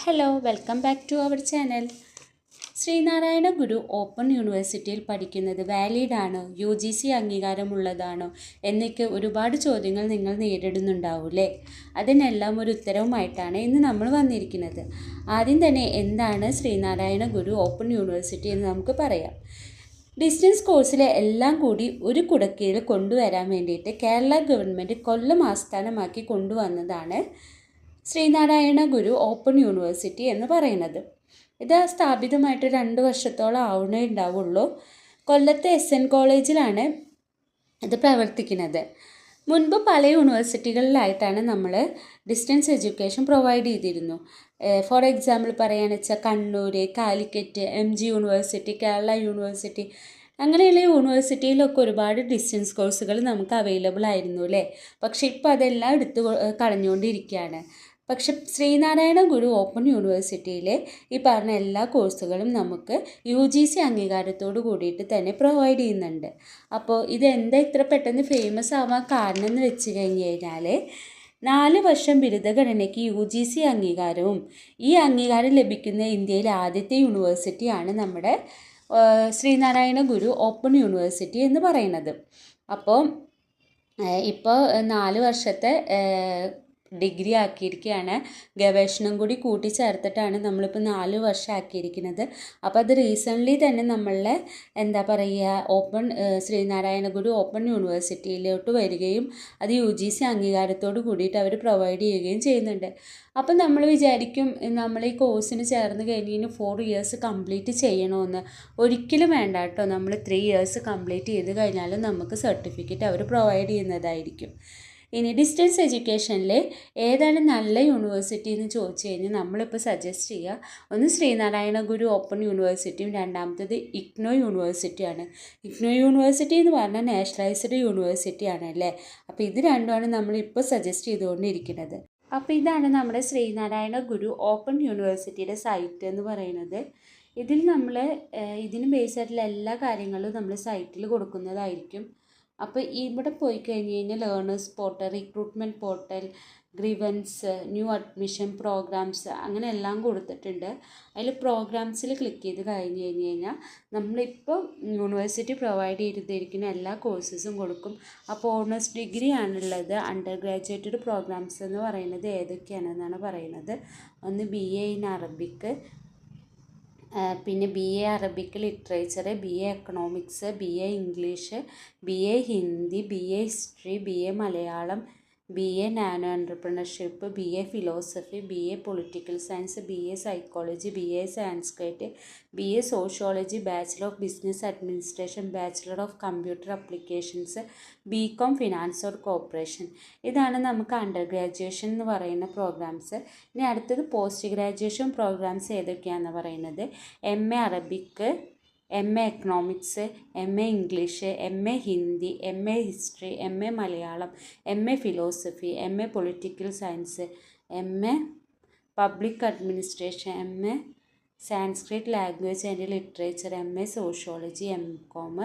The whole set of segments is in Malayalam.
Hello, welcome back to our channel. Sreenarayana Guru open യൂണിവേഴ്സിറ്റിയിൽ പഠിക്കുന്നത് വാലിഡാണോ, UGC അംഗീകാരമുള്ളതാണോ എന്നൊക്കെ ഒരുപാട് ചോദ്യങ്ങൾ നിങ്ങൾ നേരിടുന്നുണ്ടാവൂലേ. അതിനെല്ലാം ഒരു ഉത്തരവുമായിട്ടാണ് ഇന്ന് നമ്മൾ വന്നിരിക്കുന്നത്. ആദ്യം തന്നെ എന്താണ് ശ്രീനാരായണ ഗുരു ഓപ്പൺ യൂണിവേഴ്സിറ്റി എന്ന് നമുക്ക് പറയാം. ഡിസ്റ്റൻസ് കോഴ്സിലെ എല്ലാം കൂടി ഒരു കുടക്കീഴിൽ കൊണ്ടുവരാൻ വേണ്ടിയിട്ട് കേരള ഗവൺമെൻറ് കൊല്ലം ആസ്ഥാനമാക്കി കൊണ്ടുവന്നതാണ് ശ്രീനാരായണ ഗുരു ഓപ്പൺ യൂണിവേഴ്സിറ്റി എന്ന് പറയുന്നത്. ഇത് സ്ഥാപിതമായിട്ട് 2 വർഷത്തോളം ആവുന്നേ ഉണ്ടാവുള്ളൂ. കൊല്ലത്തെ SN കോളേജിലാണ് ഇത് പ്രവർത്തിക്കുന്നത്. മുൻപ് പല യൂണിവേഴ്സിറ്റികളിലായിട്ടാണ് നമ്മൾ ഡിസ്റ്റൻസ് എഡ്യൂക്കേഷൻ പ്രൊവൈഡ് ചെയ്തിരുന്നു. ഫോർ എക്സാമ്പിൾ പറയുകയാണെന്ന് വെച്ചാൽ Kannur, Calicut, MG university, Kerala university, അങ്ങനെയുള്ള യൂണിവേഴ്സിറ്റിയിലൊക്കെ ഒരുപാട് ഡിസ്റ്റൻസ് കോഴ്സുകൾ നമുക്ക് അവൈലബിൾ ആയിരുന്നു അല്ലേ. പക്ഷെ ഇപ്പോൾ അതെല്ലാം എടുത്തു കളഞ്ഞുകൊണ്ടിരിക്കുകയാണ്. പക്ഷെ ശ്രീനാരായണ ഗുരു ഓപ്പൺ യൂണിവേഴ്സിറ്റിയിലെ ഈ പറഞ്ഞ എല്ലാ കോഴ്സുകളും നമുക്ക് UGC അംഗീകാരത്തോട് കൂടിയിട്ട് തന്നെ പ്രൊവൈഡ് ചെയ്യുന്നുണ്ട്. അപ്പോൾ ഇതെന്താ ഇത്ര പെട്ടെന്ന് ഫേമസ് ആവാൻ കാരണം എന്ന് വെച്ച് കഴിഞ്ഞാൽ 4 വർഷം ബിരുദഘടനയ്ക്ക് UGC അംഗീകാരവും ഈ അംഗീകാരം ലഭിക്കുന്ന ഇന്ത്യയിലെ ആദ്യത്തെ യൂണിവേഴ്സിറ്റിയാണ് നമ്മുടെ ശ്രീനാരായണ ഗുരു ഓപ്പൺ യൂണിവേഴ്സിറ്റി എന്ന് പറയുന്നത്. അപ്പോൾ ഇപ്പോൾ 4 വർഷത്തെ ഡിഗ്രി ആക്കിയിരിക്കുകയാണ്. ഗവേഷണം കൂടി കൂട്ടിച്ചേർത്തിട്ടാണ് നമ്മളിപ്പോൾ 4 വർഷം ആക്കിയിരിക്കുന്നത്. അപ്പോൾ അത് റീസെൻ്റ്ലി തന്നെ നമ്മളുടെ എന്താ പറയുക ശ്രീനാരായണ ഗുരു ഓപ്പൺ യൂണിവേഴ്സിറ്റിയിലോട്ട് വരികയും അത് UGC അംഗീകാരത്തോട് കൂടിയിട്ട് അവർ പ്രൊവൈഡ് ചെയ്യുകയും ചെയ്യുന്നുണ്ട്. അപ്പം നമ്മൾ വിചാരിക്കും നമ്മൾ ഈ കോഴ്സിന് ചേർന്ന് കഴിഞ്ഞ് 4 ഇയേഴ്സ് കംപ്ലീറ്റ് ചെയ്യണമെന്ന്. ഒരിക്കലും വേണ്ട കേട്ടോ. നമ്മൾ 3 ഇയേഴ്സ് കംപ്ലീറ്റ് ചെയ്ത് കഴിഞ്ഞാലും നമുക്ക് സർട്ടിഫിക്കറ്റ് അവർ പ്രൊവൈഡ് ചെയ്യുന്നതായിരിക്കും. ഇനി ഡിസ്റ്റൻസ് എഡ്യൂക്കേഷനിൽ ഏതാണ് നല്ല യൂണിവേഴ്സിറ്റി എന്ന് ചോദിച്ചു കഴിഞ്ഞാൽ നമ്മളിപ്പോൾ സജസ്റ്റ് ചെയ്യുക, ഒന്ന് ശ്രീനാരായണ ഗുരു ഓപ്പൺ യൂണിവേഴ്സിറ്റിയും രണ്ടാമത്തേത് IGNOU യൂണിവേഴ്സിറ്റിയാണ്. IGNOU യൂണിവേഴ്സിറ്റി എന്ന് പറഞ്ഞാൽ നാഷണലൈസ്ഡ് യൂണിവേഴ്സിറ്റിയാണ് അല്ലേ. അപ്പോൾ ഇത് രണ്ടുമാണ് നമ്മളിപ്പോൾ സജസ്റ്റ് ചെയ്തുകൊണ്ടിരിക്കുന്നത്. അപ്പോൾ ഇതാണ് നമ്മുടെ ശ്രീനാരായണ ഗുരു ഓപ്പൺ യൂണിവേഴ്സിറ്റിയുടെ സൈറ്റ് എന്ന് പറയുന്നത്. ഇതിൽ നമ്മൾ ഇതിന് ബേസ് ആയിട്ടുള്ള എല്ലാ കാര്യങ്ങളും നമ്മൾ സൈറ്റിൽ കൊടുക്കുന്നതായിരിക്കും. അപ്പോൾ ഇവിടെ പോയി കഴിഞ്ഞ് കഴിഞ്ഞാൽ learners portal, recruitment portal, grievance, new admission programs അങ്ങനെ എല്ലാം കൊടുത്തിട്ടുണ്ട്. അതിൽ പ്രോഗ്രാംസിൽ ക്ലിക്ക് ചെയ്ത് കഴിഞ്ഞ് കഴിഞ്ഞാൽ നമ്മളിപ്പോൾ യൂണിവേഴ്സിറ്റി പ്രൊവൈഡ് ചെയ്തിരിക്കുന്ന എല്ലാ കോഴ്സസും കൊടുക്കും. അപ്പോൾ ഓണേഴ്സ് ഡിഗ്രി ആണുള്ളത്. അണ്ടർ ഗ്രാജുവേറ്റഡ് പ്രോഗ്രാംസ് എന്ന് പറയുന്നത് ഏതൊക്കെയാണെന്നാണ് പറയുന്നത്. ഒന്ന് BA ഇൻ അറബിക്ക്, പിന്നെ BA Arabic literature, BA economics, BA English, BA Hindi, BA history, BA Malayalam, BA nano entrepreneurship, BA philosophy, BA political science, BA psychology, BA Sanskrit, BA sociology, bachelor of business administration, bachelor of computer applications, BCom finance or corporation. ഇതാണ് നമുക്ക് അണ്ടർ ഗ്രാജുവേഷൻ എന്ന് പറയുന്ന പ്രോഗ്രാംസ്. ഇനി അടുത്തത് പോസ്റ്റ് ഗ്രാജുവേഷൻ പ്രോഗ്രാംസ് ഏതൊക്കെയാണെന്ന് പറയുന്നത് MA Arabic, MA economics, MA English, MA Hindi, MA history, MA Malayalam, MA philosophy, MA political science, MA public administration, MA Sanskrit language and literature, MA sociology, MCom.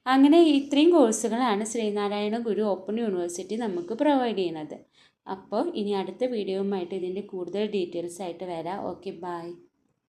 അങ്ങനെ ഇത്രയും കോഴ്സുകളാണ് ശ്രീനാരായണ ഗുരു ഓപ്പൺ യൂണിവേഴ്സിറ്റി നമുക്ക് പ്രൊവൈഡ് ചെയ്യുന്നത്. അപ്പോൾ ഇനി അടുത്ത വീഡിയോയുമായിട്ട് ഇതിൻ്റെ കൂടുതൽ ഡീറ്റെയിൽസ് ആയിട്ട് വരാം. Okay, by.